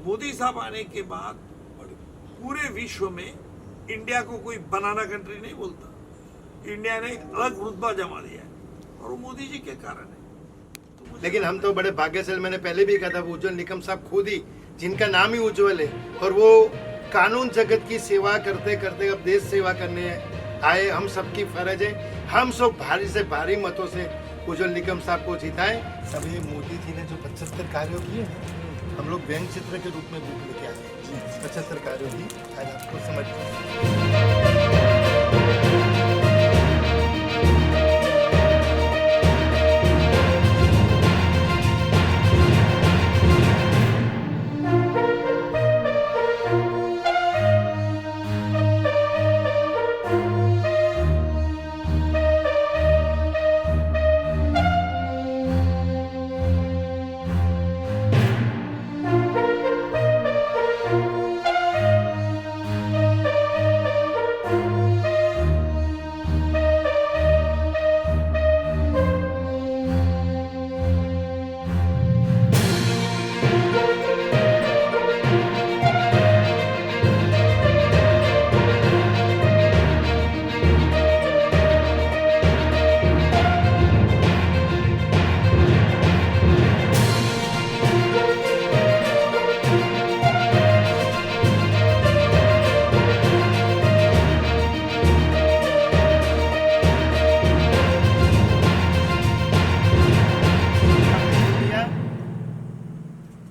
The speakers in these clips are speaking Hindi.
मोदी साहब आने के बाद पूरे विश्व में इंडिया को कोई बनाना कंट्री नहीं बोलता। इंडिया ने एक अलग रुतबा जमा दिया है और वो मोदी जी के कारण है। लेकिन हम तो बड़े भाग्यशाली, मैंने पहले भी कहा था, उज्जवल निकम साहब खुद ही, जिनका नाम ही उज्जवल है, और वो कानून जगत की सेवा करते करते अब देश सेवा करने आए। हम सबकी फर्ज है, हम सब भारी से भारी मतों से उज्जवल निकम साहब को जिताएं। अभी मोदी जी ने जो 75 कार्यों किए, हम लोग व्यंग चित्र के रूप में बुक लेके आए 75 कार्यों की, आज आपको समझ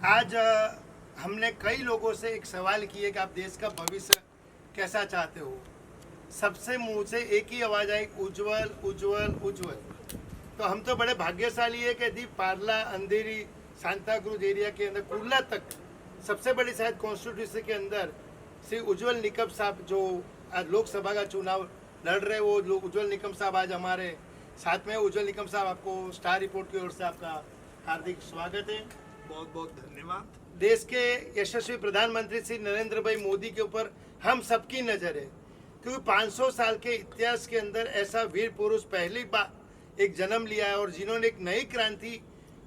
आज हमने कई लोगों से एक सवाल किए कि आप देश का भविष्य कैसा चाहते हो। सबसे मुंह से एक ही आवाज आई, उज्जवल उज्जवल उज्जवल। तो हम तो बड़े भाग्यशाली है कि दीप पार्ला, अंधेरी, सांता क्रूज एरिया के अंदर कुर्ला तक सबसे बड़ी शायद कॉन्स्टिट्यूंसी के अंदर श्री उज्जवल निकम साहब जो आज लोकसभा का चुनाव लड़ रहे, वो लोग उज्जवल निकम साहब आज हमारे साथ में। उज्जवल निकम साहब, आपको स्टार रिपोर्ट की ओर से आपका हार्दिक स्वागत है। बहुत बहुत धन्यवाद। देश के यशस्वी प्रधानमंत्री श्री नरेंद्र भाई मोदी के ऊपर हम सबकी नजर है, क्योंकि 500 साल के इतिहास के अंदर ऐसा वीर पुरुष पहली बार एक जन्म लिया है और जिन्होंने एक नई क्रांति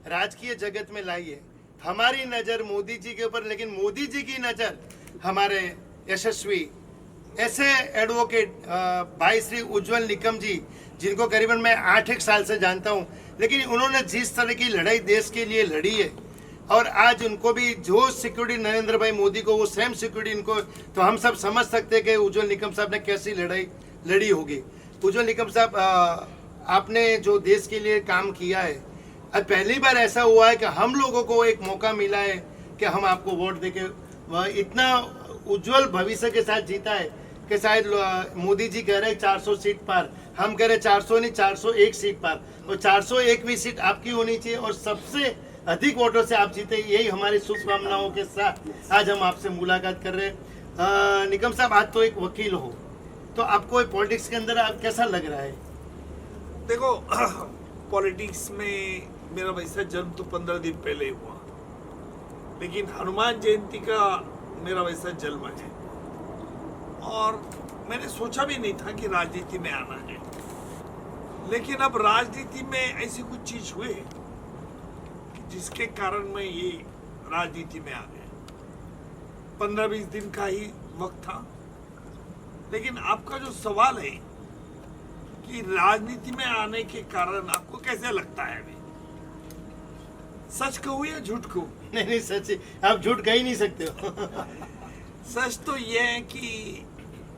राजकीय जगत में लाई है। हमारी नजर मोदी जी के ऊपर, लेकिन मोदी जी की नजर हमारे यशस्वी ऐसे एडवोकेट भाई श्री उज्जवल निकम जी, जिनको करीबन मैं 8 साल से जानता हूं, लेकिन उन्होंने जिस तरह की लड़ाई देश के लिए लड़ी है, और आज उनको भी जो सिक्योरिटी नरेंद्र भाई मोदी को वो सेम सिक्योरिटी इनको, तो हम सब समझ सकते हैं कि उज्जवल निकम साहब ने कैसी लड़ाई लड़ी होगी। उज्जवल निकम साहब, आपने जो देश के लिए काम किया है, आज पहली बार ऐसा हुआ है कि हम लोगों को एक मौका मिला है कि हम आपको वोट देके इतना उज्जवल भविष्य के साथ जीता है कि शायद मोदी जी कह रहे हैं 400 सीट पर, हम कह रहे 400 नहीं 401 सीट पर, और 401वीं सीट आपकी होनी चाहिए और सबसे अधिक वोटों से आप जीते। यही हमारी शुभकामनाओं के साथ आज हम आपसे मुलाकात कर रहे हैं। निकम साहब, आज तो एक वकील हो, तो आपको पॉलिटिक्स के अंदर आप कैसा लग रहा है? देखो, पॉलिटिक्स में मेरा वैसा जन्म तो 15 दिन पहले हुआ, लेकिन हनुमान जयंती का मेरा वैसा जन्म है और मैंने सोचा भी नहीं था कि राजनीति में आना है। लेकिन अब राजनीति में ऐसी कुछ चीज हुई जिसके कारण मैं ये राजनीति में आ गया। 15-20 दिन का ही वक्त था, लेकिन आपका जो सवाल है कि राजनीति में आने के कारण आपको कैसे लगता है, अभी सच कहूं या झूठ कहूं? नहीं सच, आप झूठ कह ही नहीं सकते हो। सच तो ये है कि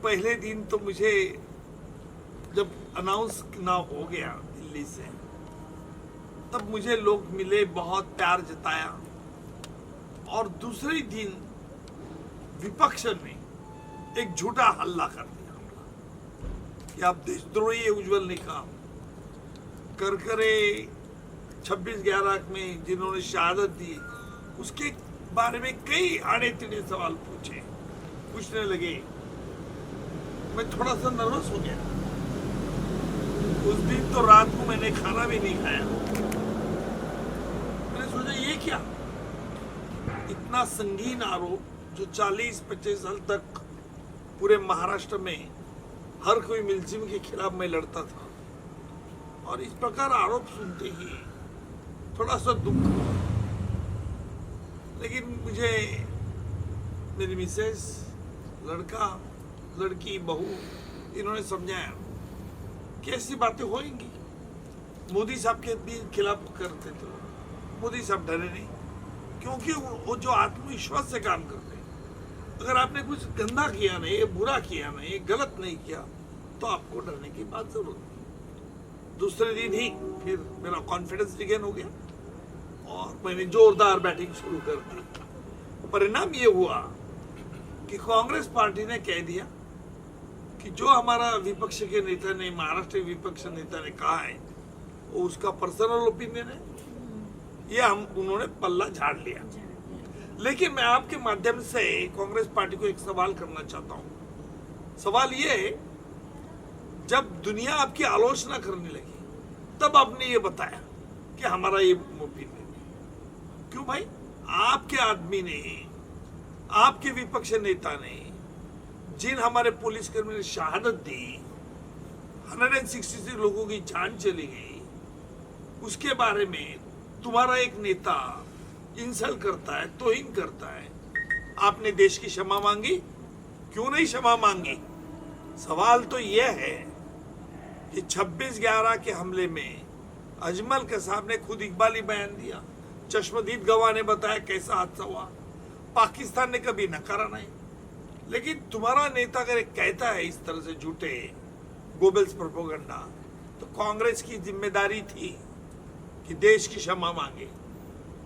पहले दिन तो मुझे जब अनाउंस ना हो गया दिल्ली से, तब मुझे लोग मिले, बहुत प्यार जताया, और दूसरे दिन विपक्ष ने एक झूठा हल्ला कर दिया कि आप देशद्रोही है उज्जवल निकम, करकरे 26/11 में जिन्होंने शहादत दी उसके बारे में कई आड़े टेढ़े सवाल पूछने लगे। मैं थोड़ा सा नर्वस हो गया। उस दिन तो रात को मैंने खाना भी नहीं खाया। मैंने सोचा ये क्या, इतना संगीन आरोप जो 40-25 साल तक पूरे महाराष्ट्र में हर कोई मुलजिम के खिलाफ मैं लड़ता था, और इस प्रकार आरोप सुनते ही थोड़ा सा दुख हुआ। लेकिन मुझे मेरी मिसेस, लड़का, लड़की, बहू, इन्होंने समझाया कि ऐसी बातें होंगी। मोदी साहब के भी खिलाफ करते थे, मोदी साहब डरे नहीं, क्योंकि वो जो आत्मविश्वास से काम करते हैं। अगर आपने कुछ गंदा किया नहीं, बुरा किया नहीं, गलत नहीं किया, तो आपको डरने की बात जरूरत नहीं। दूसरे दिन ही फिर मेरा कॉन्फिडेंस रिगेन हो गया और मैंने जोरदार बैटिंग शुरू कर दी। परिणाम ये हुआ कि कांग्रेस पार्टी ने कह दिया कि जो हमारा विपक्ष के नेता ने, महाराष्ट्र विपक्ष नेता ने कहा है, वो उसका पर्सनल ओपिनियन है, ये उन्होंने पल्ला झाड़ लिया। लेकिन मैं आपके माध्यम से कांग्रेस पार्टी को एक सवाल करना चाहता हूं। सवाल ये है, जब दुनिया आपकी आलोचना करने लगी, तब आपने ये बताया कि हमारा ये ओपिनियन है। क्यों भाई? आपके आदमी ने, आपके विपक्ष नेता ने, जिन हमारे पुलिसकर्मी ने शहादत दी, 166 लोगों की जान चली गई, उसके बारे में तुम्हारा एक नेता इंसल्ट करता है, तौहीन करता है, आपने देश की क्षमा मांगी? क्यों नहीं क्षमा मांगी? सवाल तो यह है कि 26/11 के हमले में अजमल कसाब ने खुद इकबाली बयान दिया, चश्मदीद गवाह ने बताया कैसा हादसा हुआ, पाकिस्तान ने कभी नकारा नहीं। लेकिन तुम्हारा नेता अगर कहता है इस तरह से झूठे गोबल्स प्रोपेगेंडा, तो कांग्रेस की जिम्मेदारी थी कि देश की क्षमा मांगे,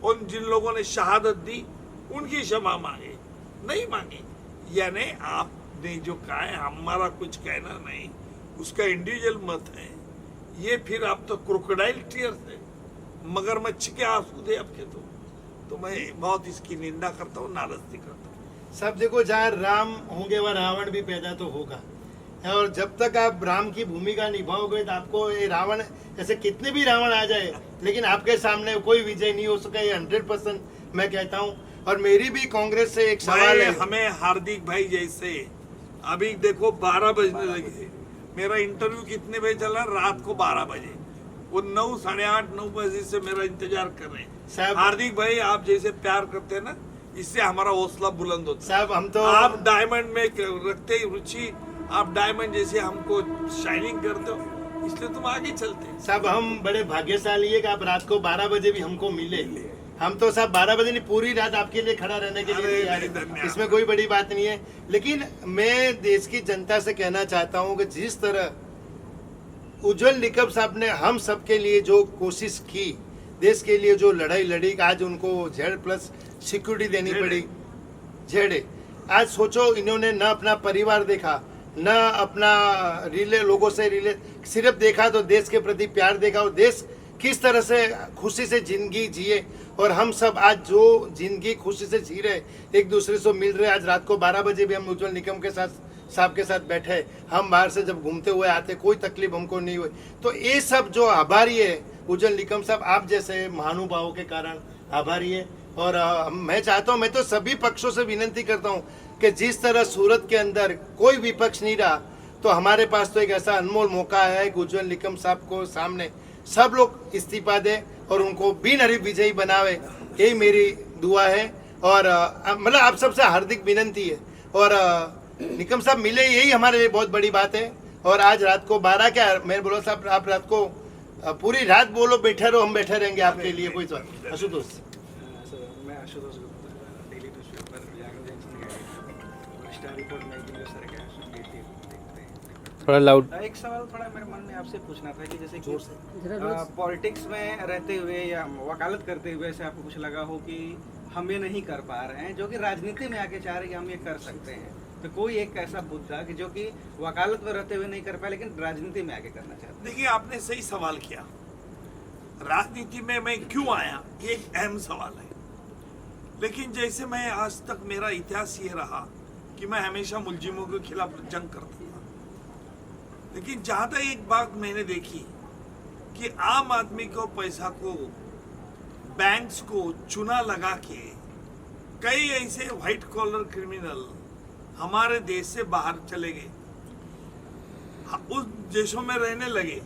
उन जिन लोगों ने शहादत दी उनकी क्षमा मांगे, नहीं मांगे। यानी आपने जो कहा है, हमारा कुछ कहना नहीं, उसका इंडिविजुअल मत है। ये फिर आप तो क्रोकोडाइल टीयर्स है, मगरमच्छ के आंसू थे आपके। तो मैं बहुत इसकी निंदा करता हूँ, नाराजगी करता हूँ। सब देखो, जहाँ राम होंगे वह रावण भी पैदा तो होगा, और जब तक आप राम की भूमिका निभाओगे तो आपको ये रावण, ऐसे कितने भी रावण आ जाए, लेकिन आपके सामने कोई विजय नहीं हो सका, ये 100% मैं कहता हूँ। और मेरी भी कांग्रेस से एक सवाल है। हमें हार्दिक भाई जैसे, अभी देखो 12 बजने लगे, मेरा इंटरव्यू कितने बजे चला? रात को 12 बजे। वो 9, 8:30, 9 बजे से मेरा इंतजार कर रहे हैं। हार्दिक भाई, आप जैसे प्यार करते हैं ना, इससे हमारा हौसला बुलंद होता है। साहब हम तो, आप डायमंड में रखते ही रुचि, आप डायमंड जैसे हमको शाइनिंग करते हो, इसलिए तुम आगे चलते हैं। साहब हम बड़े भाग्यशाली है कि आप रात को 12 बजे भी हमको मिले। हम तो साहब 12 बजे नहीं, पूरी रात आपके लिए खड़ा रहने के लिए तैयार है, इसमें कोई बड़ी बात नहीं है। लेकिन मैं देश की जनता से कहना चाहता हूँ कि जिस तरह उज्जवल निकम साहब ने हम सबके लिए जो कोशिश की, देश के लिए जो लड़ाई लड़ी, आज उनको Z+ सिक्योरिटी देनी पड़ी, झेड़े। आज सोचो, इन्होंने न अपना परिवार देखा, न अपना लोगों से सिर्फ देखा तो देश के प्रति प्यार देखा, और देश किस तरह से खुशी से जिंदगी जिए। और हम सब आज जो जिंदगी खुशी से जी रहे, एक दूसरे से मिल रहे। आज रात को 12 बजे भी हम उज्जवल निकम के साहब के साथ बैठे, हम बाहर से जब घूमते हुए आते, कोई तकलीफ हमको नहीं हुई। तो ये सब जो आभारी है उज्जवल निकम साहब, आप जैसे महानुभावों के कारण आभारी है। और मैं चाहता हूँ, मैं तो सभी पक्षों से विनती करता हूँ कि जिस तरह सूरत के अंदर कोई विपक्ष नहीं रहा, तो हमारे पास तो एक ऐसा अनमोल मौका है कि उज्जवल निकम साहब को सामने सब लोग इस्तीफा दे और उनको बिनहरीफ विजयी बनावे, यही मेरी दुआ है। और मतलब आप सबसे हार्दिक विनती है। और निकम साहब मिले, यही हमारे लिए बहुत बड़ी बात है। और आज रात को 12 क्या, मैं बोला साहब आप रात को पूरी रात बोलो, बैठे रहो, हम बैठे रहेंगे आपके लिए। कोई सवाल? आशुतोष, मैं आशुतोष गुप्ता, डेली न्यूज़पेपर जागरण जंक्शन गया, स्टार रिपोर्ट में एक सर गया, देखते हैं। थोड़ा लाउड। एक सवाल थोड़ा मेरे मन में आपसे पूछना था कि जैसे कि पॉलिटिक्स में रहते हुए या वकालत करते हुए ऐसे आपको कुछ लगा हो कि हम ये नहीं कर पा रहे हैं, जो कि राजनीति में आके चाह रहे हैं कि हम ये कर सकते हैं, तो कोई एक ऐसा मुद्दा कि जो कि वकालत में रहते हुए नहीं कर पाए लेकिन राजनीति में आके करना चाहते हैं? देखिए, आपने सही सवाल किया। राजनीति में मैं क्यों आया, ये एक अहम सवाल है। लेकिन जैसे मैं आज तक, मेरा इतिहास ये रहा कि मैं हमेशा मुलजिमों के खिलाफ जंग करता था। लेकिन जहां तक एक बात मैंने देखी कि आम आदमी को, पैसा को, बैंक्स को चुना लगा के कई ऐसे व्हाइट कॉलर क्रिमिनल हमारे देश से बाहर चले गए, उस देशों में रहने लगे।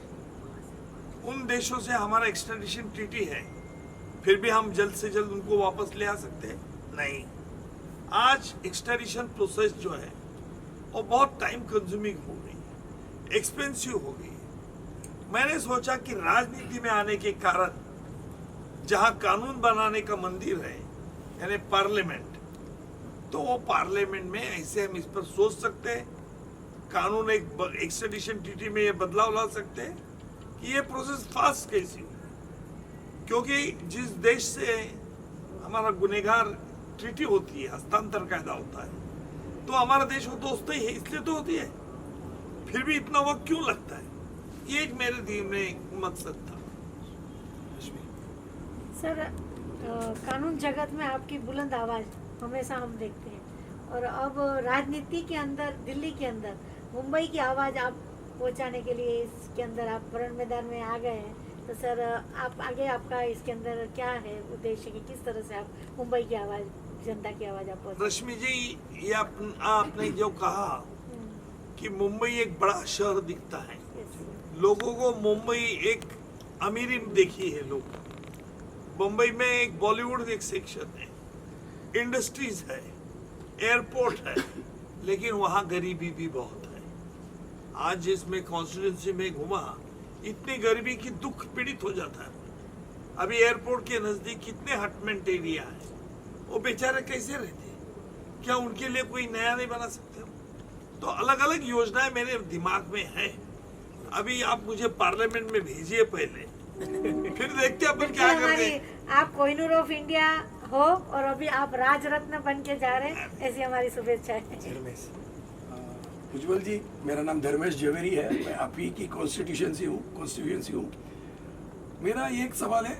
उन देशों से हमारा एक्सट्रेडिशन ट्रीटी है, फिर भी हम जल्द से जल्द उनको वापस ले आ सकते हैं? नहीं। आज एक्सट्रेडिशन प्रोसेस जो है वो बहुत टाइम कंज्यूमिंग हो गई, एक्सपेंसिव हो गई। मैंने सोचा कि राजनीति में आने के कारण जहां कानून बनाने का मंदिर है यानी पार्लियामेंट, तो वो पार्लियामेंट में ऐसे हम इस पर सोच सकते हैं, कानून एक एक्सट्रेडिशन ट्रीटी में ये बदलाव ला सकते हैं कि ये प्रोसेस फास्ट कैसी हो, क्योंकि जिस देश से हमारा गुनहगार ट्रीटी होती है, हस्तांतर कायदा होता है, तो हमारा देश वो दोस्त ही है, इसलिए तो होती है। फिर भी इतना वक्त क्यों लगता है? ये एक मेरे दिल में एक मकसद था। सर, कानून जगत में आपकी बुलंद आवाज हमेशा हम देखते हैं, और अब राजनीति के अंदर, दिल्ली के अंदर मुंबई की आवाज आप पहुंचाने के लिए इसके अंदर आप रण मैदान में आ गए हैं। तो सर, आप आगे आपका इसके अंदर क्या है उद्देश्य, कि किस तरह से आप मुंबई की आवाज, जनता की आवाज आप पहुंचाएं? रश्मि जी, ये आपने जो कहा कि मुंबई एक बड़ा शहर दिखता है, लोगों को मुंबई एक अमीरी देखी है लोग। मुंबई में एक बॉलीवुड एक सेक्शन है, इंडस्ट्रीज है, एयरपोर्ट है, लेकिन वहाँ गरीबी भी बहुत है। आज जिसमें कॉन्स्टिट्यूंसी में घुमा, इतनी गरीबी की दुख पीड़ित हो जाता है। अभी एयरपोर्ट के नजदीक कितने हटमेंट एरिया है, वो बेचारे कैसे रहते हैं? क्या उनके लिए कोई नया नहीं बना सकते? तो अलग अलग योजनाएं मेरे दिमाग में है। अभी आप मुझे पार्लियामेंट में भेजिए पहले, फिर देखते हैं अपन क्या करते हैं। आप कोहिनूर ऑफ इंडिया हो और अभी आप राजरत्न बन के जा रहे हैं, ऐसी हमारी शुभेच्छा है। उज्जवल जी, मेरा नाम धर्मेश जवेरी है, मैं आप ही की कॉन्स्टिट्यूशंसी हूँ। मेरा ये एक सवाल है,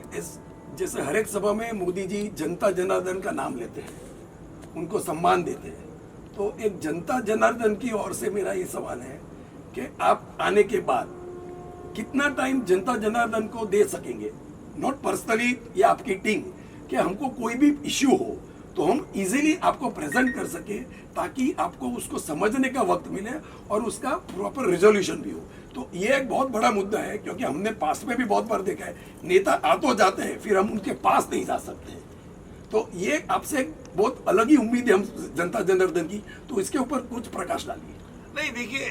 जैसे हर एक सभा में मोदी जी जनता जनार्दन का नाम लेते हैं, उनको सम्मान देते हैं, तो एक जनता जनार्दन की ओर से मेरा ये सवाल है कि आप आने के बाद कितना टाइम जनता जनार्दन को दे सकेंगे, नॉट पर्सनली या आपकी टीम, कि हमको कोई भी इश्यू हो तो हम इजीली आपको प्रेजेंट कर सके, ताकि आपको उसको समझने का वक्त मिले और उसका प्रॉपर रिजोल्यूशन भी हो। तो ये एक बहुत बड़ा मुद्दा है, क्योंकि हमने पास में भी बहुत बार देखा है, नेता आ तो जाते हैं, फिर हम उनके पास नहीं जा सकते। तो ये आपसे एक बहुत अलग ही उम्मीद है हम जनता जनार्दन की, तो इसके ऊपर कुछ प्रकाश डालिए। नहीं, देखिए,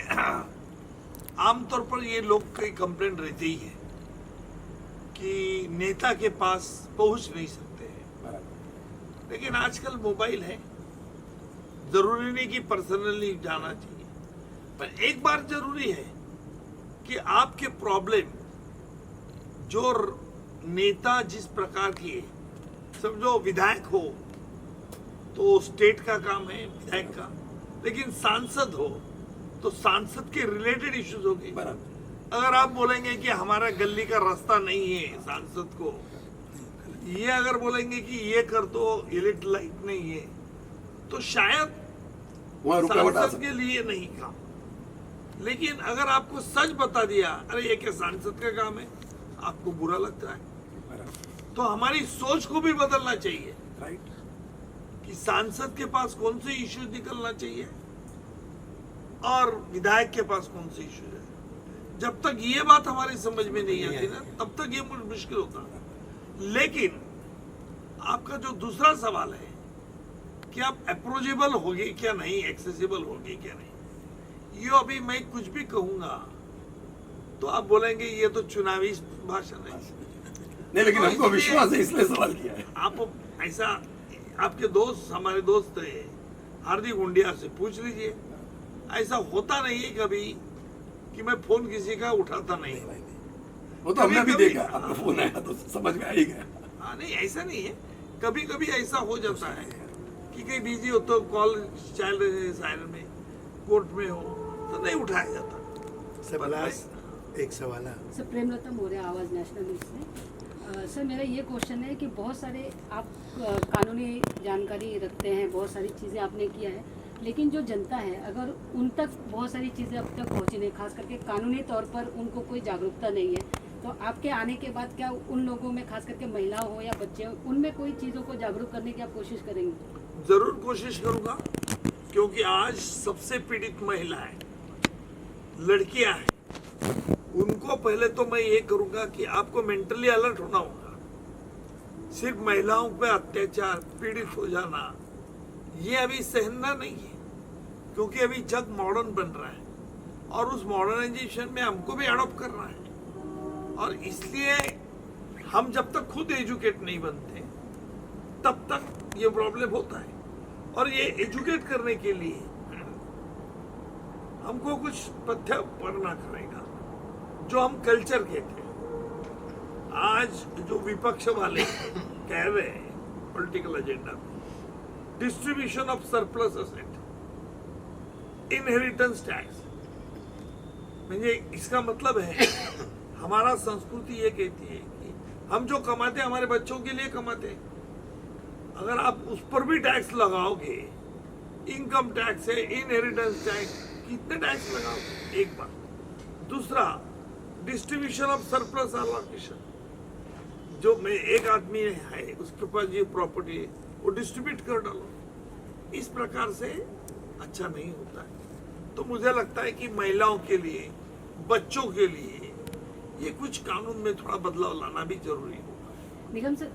आमतौर पर ये लोग की कंप्लेंट रहती ही है कि नेता के पास पहुंच नहीं सकते हैं, लेकिन आजकल मोबाइल है, जरूरी नहीं कि पर्सनली जाना चाहिए, पर एक बार जरूरी है कि आपके प्रॉब्लम जो नेता जिस प्रकार की है, समझो विधायक हो तो स्टेट का काम है विधायक का, लेकिन सांसद हो तो सांसद के रिलेटेड इश्यूज होंगे। अगर आप बोलेंगे कि हमारा गली का रास्ता नहीं है सांसद को, ये अगर बोलेंगे कि ये कर दो, इलेक्ट लाइट नहीं है, तो शायद सांसद के लिए नहीं काम। लेकिन अगर आपको सच बता दिया, अरे ये क्या सांसद का काम है, आपको बुरा लगता है। तो हमारी सोच को भी बदलना चाहिए, राइट, कि सांसद के पास कौन से इश्यू निकलना चाहिए और विधायक के पास कौन से इश्यू है। जब तक ये बात हमारी समझ में नहीं आती ना, तब तक ये मुश्किल होता है। लेकिन आपका जो दूसरा सवाल है कि आप अप्रोचेबल होगे क्या नहीं, एक्सेसिबल होगे क्या नहीं, ये अभी मैं कुछ भी कहूंगा तो आप बोलेंगे ये तो चुनावी भाषण है। नहीं, लेकिन हमको विश्वास है, इसलिए सवाल किया है। आप ऐसा, आपके दोस्त, हमारे दोस्त है हार्दिक उंडिया से पूछ लीजिए, ऐसा होता नहीं है कभी कि मैं फोन किसी का उठाता नहीं। वो तो हमने भी देखा, आपका फोन आया तो समझ में आ ही गया। हाँ, नहीं ऐसा नहीं है, कभी कभी ऐसा हो जाता है कि कहीं बिजी हो तो कॉल चल रहे हैं, साइलेंट में, कोर्ट में हो तो नहीं उठाया जाता। एक सवाल है सर, प्रेमलता मौर्य, आवाज़ नेशनल न्यूज़ से। सर, मेरा ये क्वेश्चन है कि बहुत सारे आप कानूनी जानकारी रखते हैं, बहुत सारी चीज़ें आपने किया है, लेकिन जो जनता है, अगर उन तक बहुत सारी चीज़ें अब तक पहुँची नहीं, खास करके कानूनी तौर पर उनको कोई जागरूकता नहीं है, तो आपके आने के बाद क्या उन लोगों में, खास करके महिला हो या बच्चे हो, उनमें कोई चीज़ों को जागरूक करने की आप कोशिश करेंगे? जरूर कोशिश करूंगा, क्योंकि आज सबसे पीड़ित महिला है, लड़कियां हैं। उनको पहले तो मैं ये करूंगा कि आपको मेंटली अलर्ट होना होगा। सिर्फ महिलाओं पे अत्याचार, पीड़ित हो जाना, ये अभी सहना नहीं है, क्योंकि अभी जग मॉडर्न बन रहा है और उस मॉडर्नाइजेशन में हमको भी अडॉप्ट करना है। और इसलिए हम जब तक खुद एजुकेट नहीं बनते तब तक ये प्रॉब्लम होता है। और ये एजुकेट करने के लिए हमको कुछ पथ्य पढ़ना पड़ेगा, जो हम कल्चर कहते हैं। आज जो विपक्ष वाले कह रहे हैं पॉलिटिकल एजेंडा में, distribution of surplus asset, inheritance tax, म्हणजे इसका मतलब है हमारा संस्कृति ये कहती है कि हम जो कमाते हमारे बच्चों के लिए कमाते। अगर आप उस पर भी टैक्स लगाओगे, इनकम टैक्स है, इनहेरिटेंस टैक्स, कितने टैक्स लगाओगे एक बार। दूसरा, डिस्ट्रीब्यूशन ऑफ सरप्लस एलोकेशन, जो मैं एक आदमी है उसके पास ये प्रॉपर्टी है, वो डिस्ट्रीब्यूट कर डालो। इस प्रकार से अच्छा नहीं होता है। तो मुझे लगता है कि महिलाओं के लिए, बच्चों के लिए ये कुछ कानून में थोड़ा बदलाव लाना भी जरूरी होगा। निगम सर,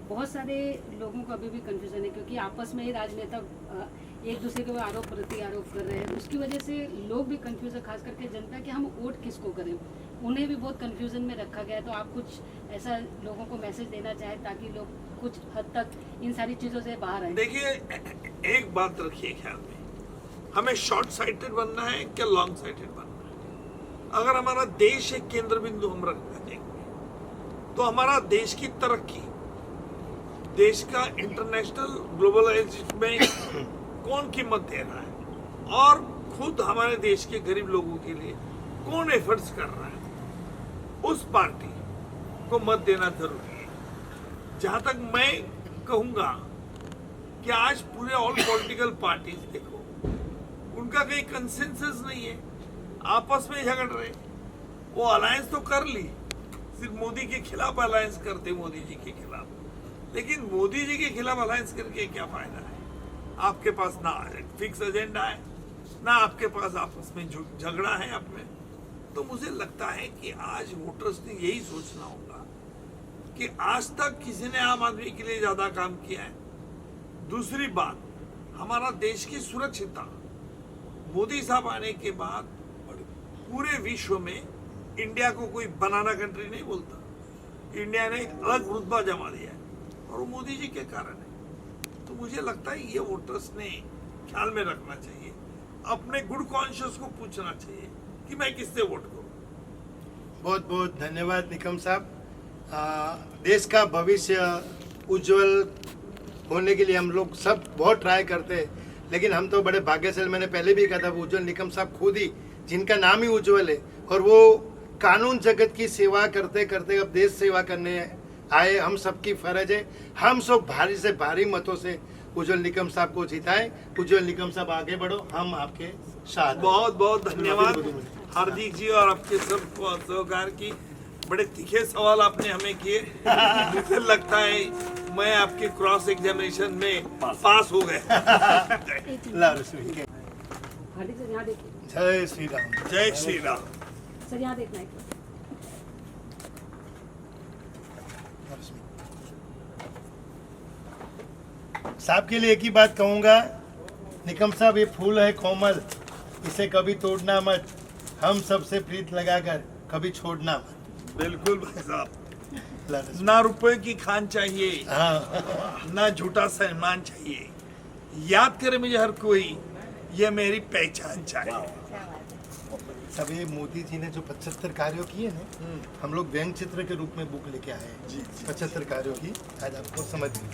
बहुत सारे लोगों को अभी भी कंफ्यूजन है, क्योंकि आपस में ही राजनेता एक दूसरे के आरोप प्रति आरोप कर रहे हैं। उसकी वजह से लोग भी कंफ्यूज है, खास करके जनता, कि हम वोट किसको करें। उन्हें भी बहुत कंफ्यूजन में रखा गया है। तो आप कुछ ऐसा लोगों को मैसेज देना चाहें ताकि लोग कुछ हद तक इन सारी चीज़ों से बाहर आए। देखिए, एक बात रखिए ख्याल में, हमें शॉर्ट साइटेड बनना है क्या लॉन्ग साइटेड बनना है। अगर हमारा देश एक केंद्र बिंदु हम रखना देंगे तो हमारा देश की तरक्की, देश का इंटरनेशनल ग्लोबलाइजेशन में कौन कीमत दे रहा है और खुद हमारे देश के गरीब लोगों के लिए कौन एफर्ट्स कर रहा है, उस पार्टी को मत देना जरूरी है। जहां तक मैं कहूंगा कि आज पूरे ऑल पॉलिटिकल पार्टीज देखो, उनका कहीं कंसेंसस नहीं है, आपस में झगड़ रहे। वो अलायंस तो कर ली, सिर्फ मोदी के खिलाफ अलायंस करते, मोदी जी के खिलाफ। लेकिन मोदी जी के खिलाफ अलायंस करके क्या फायदा है? आपके पास ना फिक्स एजेंडा है, ना आपके पास आपस में झगड़ा है आप में। तो मुझे लगता है कि आज वोटर्स ने यही सोचना होगा कि आज तक किसी ने आम आदमी के लिए ज्यादा काम किया है। दूसरी बात, हमारा देश की सुरक्षितता, मोदी साहब आने के बाद पूरे विश्व में इंडिया को कोई बनाना कंट्री नहीं बोलता। इंडिया ने एक अलग रुतबा जमा दिया है और वो मोदी जी के कारण है। तो मुझे लगता है ये वोटर्स ने ख्याल में रखना चाहिए, अपने गुड कॉन्शियस को पूछना चाहिए कि मैं किससे वोट करूं। बहुत बहुत धन्यवाद निकम साहब। देश का भविष्य उज्जवल होने के लिए हम लोग सब बहुत ट्राई करते हैं, लेकिन हम तो बड़े भाग्यशाली, मैंने पहले भी कहा था, उज्जवल निकम साहब खुद ही, जिनका नाम ही उज्जवल है, और वो कानून जगत की सेवा करते करते अब देश सेवा करने आए। हम सबकी फर्ज है, हम सब भारी से भारी मतों से उज्जवल निकम साहब को जिताएं। उज्जवल निकम साहब आगे बढ़ो, हम आपके साथ। बहुत बहुत धन्यवाद हार्दिक जी और आपके सब सहकार की। बड़े तीखे सवाल आपने हमें किए। मुझे लगता है मैं आपके क्रॉस एग्जामिनेशन में पास हो गए। हार्दिक सर, यहाँ देखिए। जय श्री राम। जय श्री राम। सर, यहाँ देखना है। साहब के लिए एक ही बात कहूंगा, निकम साहब, ये फूल है कोमल, इसे कभी तोड़ना मत, हम सबसे प्रीत लगाकर कभी छोड़ना मत। बिल्कुल भाई साहब, ना रुपए की खान चाहिए, ना झूठा सम्मान चाहिए। याद करे मुझे हर कोई, ये मेरी पहचान चाहिए। सब ये मोदी जी ने जो 75 कार्यों किए ना, हम लोग व्यंग चित्र के रूप में बुक लेके आए हैं 75 कार्यों की, आज आपको समझ में